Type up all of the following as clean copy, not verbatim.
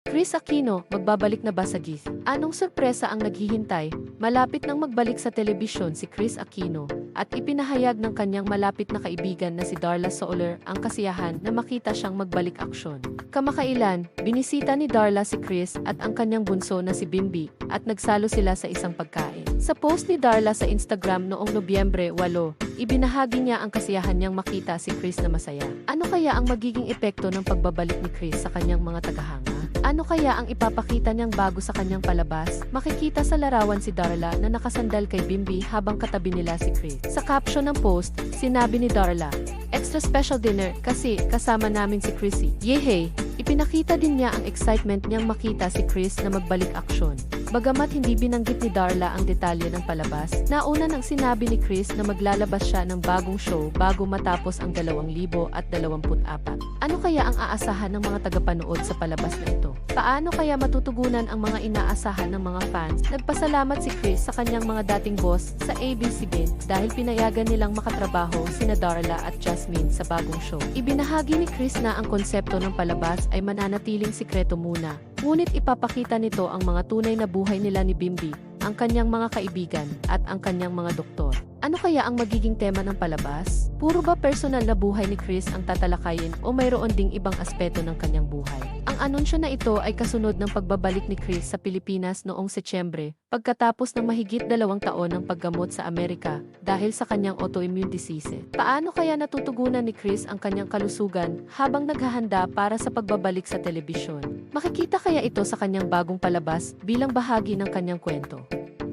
Chris Aquino, magbabalik na ba sa GIF? Anong sorpresa ang naghihintay? Malapit nang magbalik sa telebisyon si Chris Aquino at ipinahayag ng kanyang malapit na kaibigan na si Darla Soler ang kasiyahan na makita siyang magbalik aksyon. Kamakailan, binisita ni Darla si Chris at ang kanyang bunso na si Bimbi at nagsalo sila sa isang pagkain. Sa post ni Darla sa Instagram noong Nobyembre 8, ibinahagi niya ang kasiyahan niyang makita si Chris na masaya. Ano kaya ang magiging epekto ng pagbabalik ni Chris sa kanyang mga tagahanga? Ano kaya ang ipapakita niyang bago sa kanyang palabas? Makikita sa larawan si Darla na nakasandal kay Bimbi habang katabi nila si Chris. Sa caption ng post, sinabi ni Darla, "Extra special dinner kasi kasama namin si Chrissy." Yehey! Ipinakita din niya ang excitement niyang makita si Chris na magbalik aksyon. Bagamat hindi binanggit ni Darla ang detalye ng palabas, nauna nang sinabi ni Chris na maglalabas siya ng bagong show bago matapos ang 2024. Ano kaya ang aasahan ng mga tagapanood sa palabas na ito? Paano kaya matutugunan ang mga inaasahan ng mga fans? Nagpasalamat si Chris sa kanyang mga dating boss sa ABS-CBN dahil pinayagan nilang makatrabaho sina Darla at Jasmine sa bagong show. Ibinahagi ni Chris na ang konsepto ng palabas ay mananatiling sikreto muna. Ngunit ipapakita nito ang mga tunay na buhay nila ni Bimbi, ang kanyang mga kaibigan, at ang kanyang mga doktor. Ano kaya ang magiging tema ng palabas? Puro ba personal na buhay ni Chris ang tatalakayin o mayroon ding ibang aspeto ng kanyang buhay? Ang anunsyo na ito ay kasunod ng pagbabalik ni Chris sa Pilipinas noong Setyembre, pagkatapos ng mahigit 2 taon ng paggamot sa Amerika dahil sa kanyang autoimmune disease. Paano kaya natutugunan ni Chris ang kanyang kalusugan habang naghahanda para sa pagbabalik sa telebisyon? Makikita kaya ito sa kanyang bagong palabas bilang bahagi ng kanyang kwento?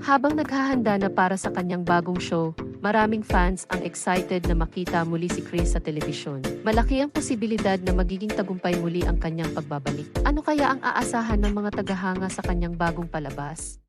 Habang naghahanda na para sa kanyang bagong show, maraming fans ang excited na makita muli si Chris sa telebisyon. Malaki ang posibilidad na magiging tagumpay muli ang kanyang pagbabalik. Ano kaya ang aasahan ng mga tagahanga sa kanyang bagong palabas?